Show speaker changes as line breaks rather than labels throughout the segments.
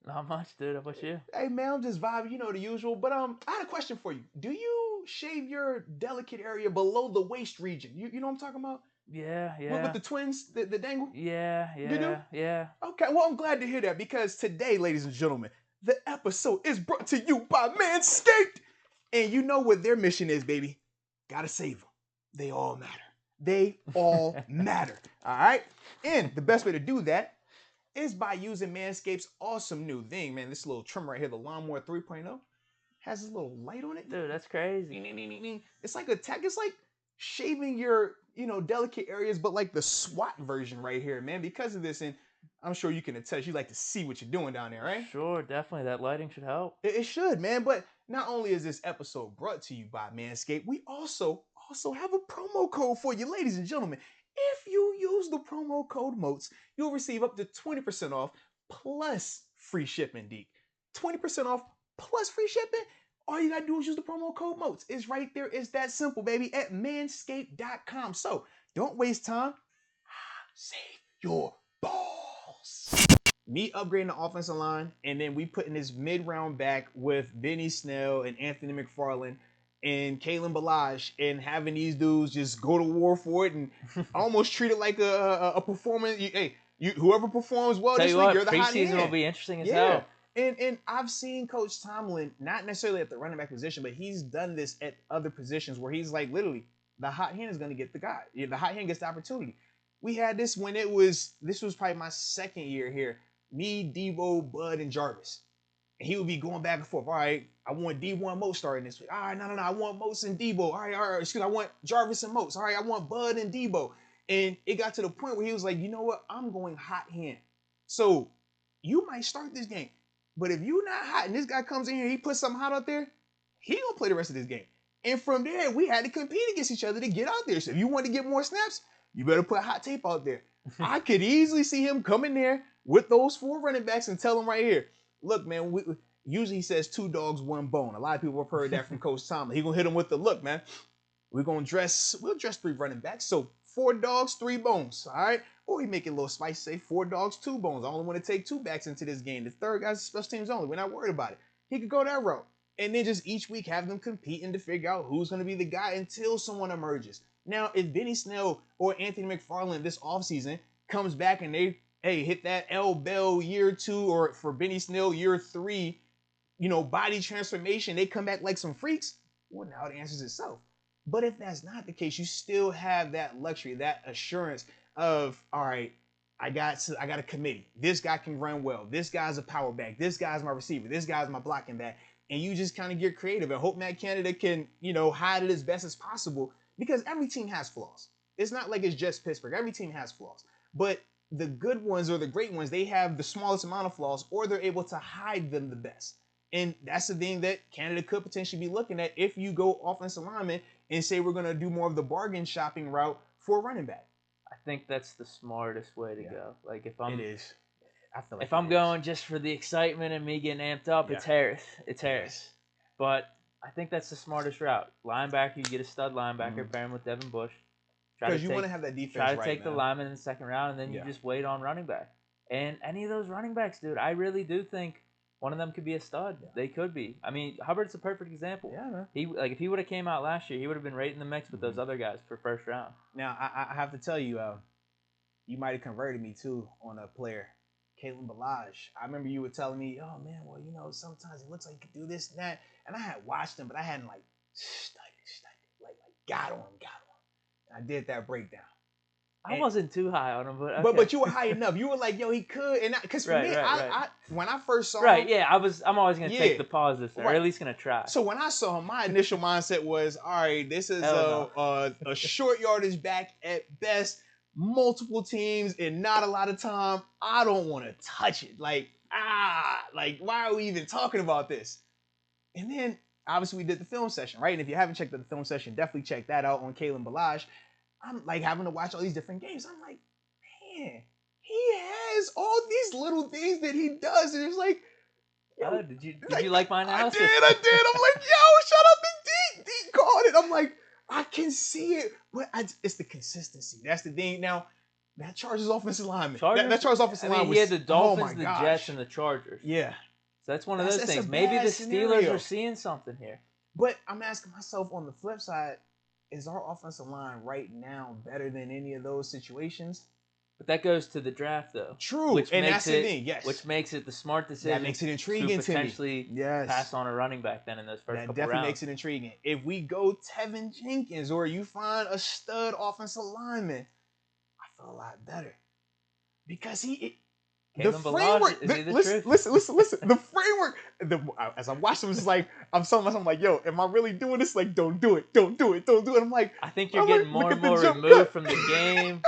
Not much, dude. How about you?
Hey man, I'm just vibing, you know the usual. But I had a question for you. Do you shave your delicate area below the waist region? You know what I'm talking about?
Yeah,
With
yeah,
the twins, the dangle?
yeah,
You do?
yeah, yeah.
Okay, well I'm glad to hear that because today, ladies and gentlemen, the episode is brought to you by Manscaped. And you know what their mission is, baby. Gotta save them. They all matter. They all matter. All right? And the best way to do that is by using Manscaped's awesome new thing, man. This little trimmer right here, the Lawnmower 3.0, has this little light on it.
Dude, that's crazy.
It's like a tech. It's like shaving your, delicate areas, but like the SWAT version right here, man. Because of this, and I'm sure you can attest, you like to see what you're doing down there, right?
Sure, definitely. That lighting should help.
It should, man. But not only is this episode brought to you by Manscaped, we also have a promo code for you, ladies and gentlemen. If you use the promo code MOATS, you'll receive up to 20% off plus free shipping, Deke. 20% off plus free shipping? All you gotta do is use the promo code MOATS. It's right there. It's that simple, baby, at manscaped.com. So don't waste time. Save your balls. Me upgrading the offensive line, and then we putting this mid-round back with Benny Snell and Anthony McFarland and Kalen Ballage, and having these dudes just go to war for it and almost treat it like a performance. Whoever performs well
Tell
this
you
week,
what,
you're the hot
preseason will
hand.
be interesting as
Yeah.
hell.
And I've seen Coach Tomlin, not necessarily at the running back position, but he's done this at other positions where he's like, literally, the hot hand is going to get the guy. Yeah, the hot hand gets the opportunity. We had this when this was probably my second year here. Me, Debo, Bud, and Jarvis. And he would be going back and forth. All right, I want Debo and Moat starting this week. All right, no. I want Moats and Debo. All right, excuse me, I want Jarvis and Moats. All right, I want Bud and Debo. And it got to the point where he was like, you know what? I'm going hot hand. So you might start this game. But if you're not hot and this guy comes in here, he puts something hot out there, he gonna play the rest of this game. And from there, we had to compete against each other to get out there. So if you want to get more snaps, you better put hot tape out there. I could easily see him come in there with those 4 running backs and tell him right here, look, man, usually he says 2 dogs, 1 bone. A lot of people have heard that from Coach Tomlin. He gonna hit him with the look, man. We'll dress 3 running backs. So 4 dogs, 3 bones. All right. Or he make it a little spicy, say 4 dogs, 2 bones. I only want to take 2 backs into this game. The third guy's special teams only. We're not worried about it. He could go that route. And then just each week have them competing to figure out who's going to be the guy until someone emerges. Now, if Benny Snell or Anthony McFarland this offseason comes back and they, hit that L Bell year 2, or for Benny Snell year 3, body transformation, they come back like some freaks, well, now it answers itself. But if that's not the case, you still have that luxury, that assurance of, all right, I got a committee. This guy can run well. This guy's a power back. This guy's my receiver. This guy's my blocking back. And you just kind of get creative and hope Matt Canada can, hide it as best as possible, because every team has flaws. It's not like it's just Pittsburgh. Every team has flaws. But the good ones or the great ones, they have the smallest amount of flaws, or they're able to hide them the best. And that's the thing that Canada could potentially be looking at if you go offensive lineman and say we're going to do more of the bargain shopping route for a running back.
I think that's the smartest way to go. Like if I'm
It is. I feel like
if I'm going just for the excitement and me getting amped up, it's Harris. It's Harris. But I think that's the smartest route. Linebacker, you get a stud linebacker, pair him with Devin Bush.
Because you want to have that defense
Try to take the lineman in the second round, and then you just wait on running back. And any of those running backs, dude, I really do think one of them could be a stud. Yeah. They could be. I mean, Hubbard's a perfect example.
Yeah, man.
If he would have came out last year, he would have been right in the mix with those other guys for first round.
Now, I have to tell you, you might have converted me too on a player, Kalen Ballage. I remember you were telling me, oh man, well, sometimes it looks like he could do this and that. And I had watched him, but I hadn't studied, like got on him. And I did that breakdown.
I wasn't too high on him, but okay.
but you were high enough. You were like, yo, he could, and because for me, I when I first saw
him, I'm always gonna take the pause or at least gonna try.
So when I saw him, my initial mindset was, all right, this is a short yardage back at best, multiple teams, and not a lot of time. I don't want to touch it. Like why are we even talking about this? And then obviously we did the film session, right? And if you haven't checked out the film session, definitely check that out on Kalen Ballage. I'm like having to watch all these different games. I'm like, man, he has all these little things that he does. And it's like,
yo, did you like my analysis?
I did. I'm like, yo, shout out to Deke. Deke called it. I'm like, I can see it. But it's the consistency. That's the thing. Now, That Chargers offensive lineman.
Chargers,
That Chargers offensive line was.
He had the Dolphins,
oh
the
gosh.
Jets, and the Chargers.
Yeah.
So that's one of those things. Maybe the Steelers are seeing something here.
But I'm asking myself on the flip side, is our offensive line right now better than any of those situations?
But that goes to the draft, though.
True, and that's the thing. Yes,
which makes it the smart decision.
That makes it intriguing
to potentially pass on a running back then in those first couple rounds. That definitely
makes it intriguing. If we go Tevin Jenkins or you find a stud offensive lineman, I feel a lot better because
Kalen Ballage, is he the truth?
Listen. The framework. As I'm watching, it's like I'm telling myself, I'm like, yo, am I really doing this? Like, don't do it. I'm like,
I think you're getting more and more removed from the game.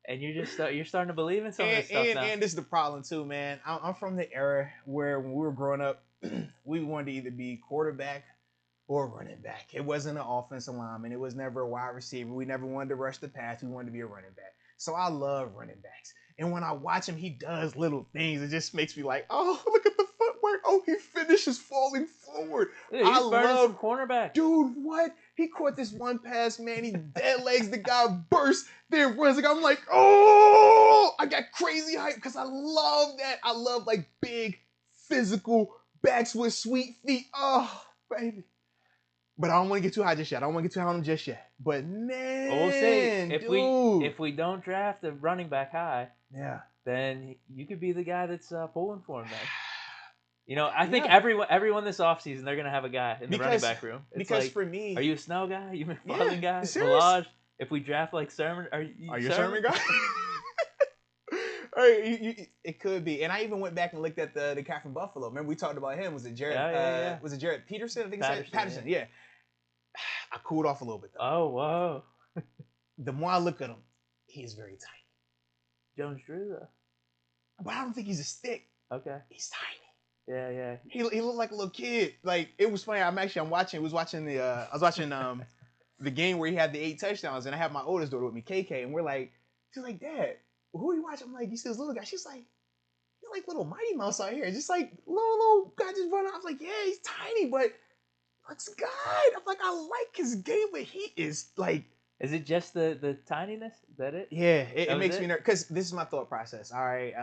And you're starting to believe in some of this stuff now.
And this is the problem too, man. I'm from the era where when we were growing up, we wanted to either be quarterback or running back. It wasn't an offensive lineman. It was never a wide receiver. We never wanted to rush the pass. We wanted to be a running back. So I love running backs. And when I watch him, he does little things. It just makes me like, oh, look at the footwork. Oh, he finishes falling forward.
Dude, I love cornerback.
Dude, what? He caught this one pass, man. He dead legs the guy, burst, then runs. I'm like, oh, I got crazy hype because I love that. I love like big, physical backs with sweet feet. Oh, baby. But I don't want to get too high just yet. I don't want to get too high on him just yet. But man,
we'll see. If we don't draft a running back high, then you could be the guy that's pulling for him, man. You know, I think everyone this offseason, they're going to have a guy in the running back room. It's
because
like,
for me...
Are you a Snell guy? Are you a McFarland guy? Ballage? If we draft like Sermon, are you
a Sermon guy? It could be. And I even went back and looked at the cat from Buffalo. Remember we talked about him? Was it Jared? Was it Jared Peterson? I think it Patterson. Yeah. I cooled off a little bit though.
Oh, whoa.
The more I look at him, he is very tiny.
Jones Drew though.
But I don't think he's a stick.
Okay.
He's tiny.
Yeah.
He looked like a little kid. Like it was funny. I was watching the game where he had the 8 touchdowns, and I have my oldest daughter with me, KK, and she's like, Dad, who are you watching? I'm like, you see this little guy? She's like, you're like little Mighty Mouse out here. Just like little guy just running. I was like, yeah, he's tiny, but looks good. I'm like, I like his game, but he is like.
Is it just the tininess? Is that it?
Yeah, it makes me nervous because this is my thought process. All right,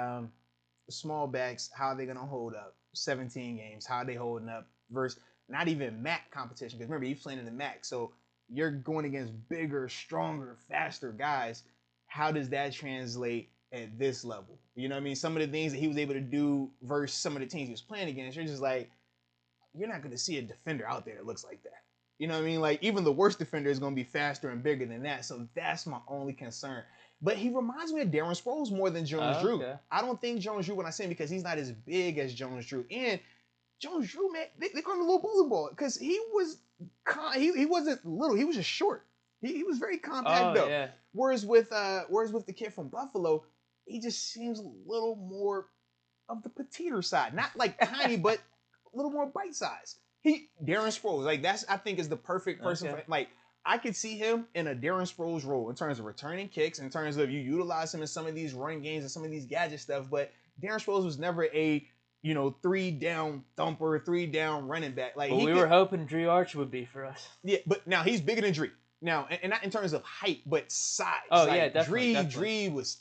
small backs, how are they gonna hold up? 17 games, how are they holding up versus not even MAC competition? Because remember, he's playing in the MAC, so you're going against bigger, stronger, faster guys. How does that translate at this level? You know what I mean? Some of the things that he was able to do versus some of the teams he was playing against, you're just like, you're not going to see a defender out there that looks like that. You know what I mean? Like, even the worst defender is going to be faster and bigger than that. So that's my only concern. But he reminds me of Darren Sproles more than Jones Drew. Okay. I don't think Jones Drew when I say him because he's not as big as Jones Drew. And Jones Drew, man, they call him a little bowling ball because he wasn't little. He was just short. He was very compact though. Yeah. Whereas with the kid from Buffalo, he just seems a little more of the petiter side. Not like tiny, but a little more bite size. Darren Sproles, like that's I think is the perfect person for like. I could see him in a Darren Sproles role in terms of returning kicks, in terms of you utilize him in some of these running games and some of these gadget stuff. But Darren Sproles was never a 3-down thumper, 3-down running back. Like
we were hoping Dre Arch would be for us.
Yeah, but now he's bigger than Dre. Now, and not in terms of height, but size.
Oh like, yeah, definitely.
Dre was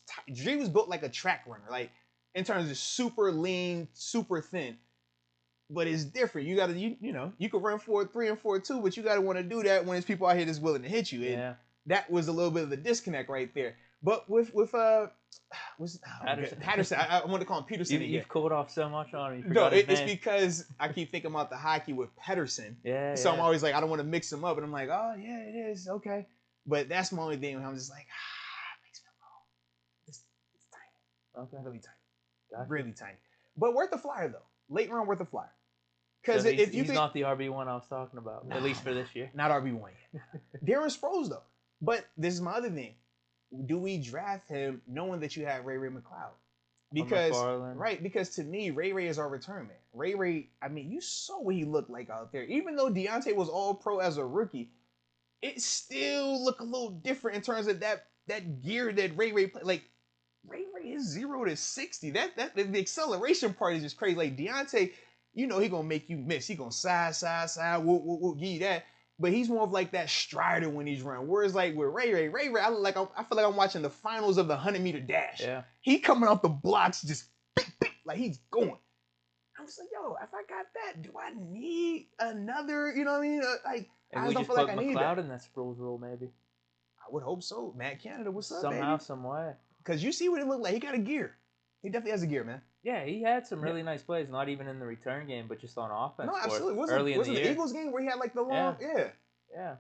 built like a track runner, like in terms of super lean, super thin. But it's different. You gotta, you can run 4.3 and 4.2, but you gotta want to do that when there's people out here that's willing to hit you. And that was a little bit of the disconnect right there. But with Patterson, I want to call him Peterson.
You've cooled off so much on him.
No, it's because I keep thinking about the hockey with Patterson.
Yeah.
So I'm always like, I don't want to mix them up, and I'm like, oh yeah, it is okay. But that's my only thing. When I'm just like, it makes me low. It's tiny.
Okay.
Really tiny.
Gotcha.
Really tiny. But worth the flyer though. Late round worth a flyer.
Because so he's not the RB1 I was talking about, at least for this year.
Not RB1 yet. Darren Sproles, though. But this is my other thing. Do we draft him knowing that you have Ray McLeod? Because to me, Ray is our return man. Ray, I mean, you saw what he looked like out there. Even though Deontay was all pro as a rookie, it still looked a little different in terms of that gear that Ray played. Like, Ray is 0 to 60. The acceleration part is just crazy. Like, Deontay, he gonna make you miss. He gonna side, we'll give you that. but he's more of like that strider when he's running. Whereas like with Ray, I feel like I'm watching the finals of the 100-meter dash.
Yeah.
He coming off the blocks just like he's going. I'm just like, yo, if I got that, do I need another? You know what I mean?
And
I
we
don't
just
feel
put
like I need
McLeod
that.
in that Sproles role, maybe.
I would hope so. Matt Canada, what's up,
Somehow,
baby?
some way.
Because you see what it looked like. He got a gear. He definitely has a gear, man.
Yeah, he had some really nice plays, not even in the return game, but just on offense.
No, absolutely.
Early in the year.
Eagles game where he had like the long, yeah.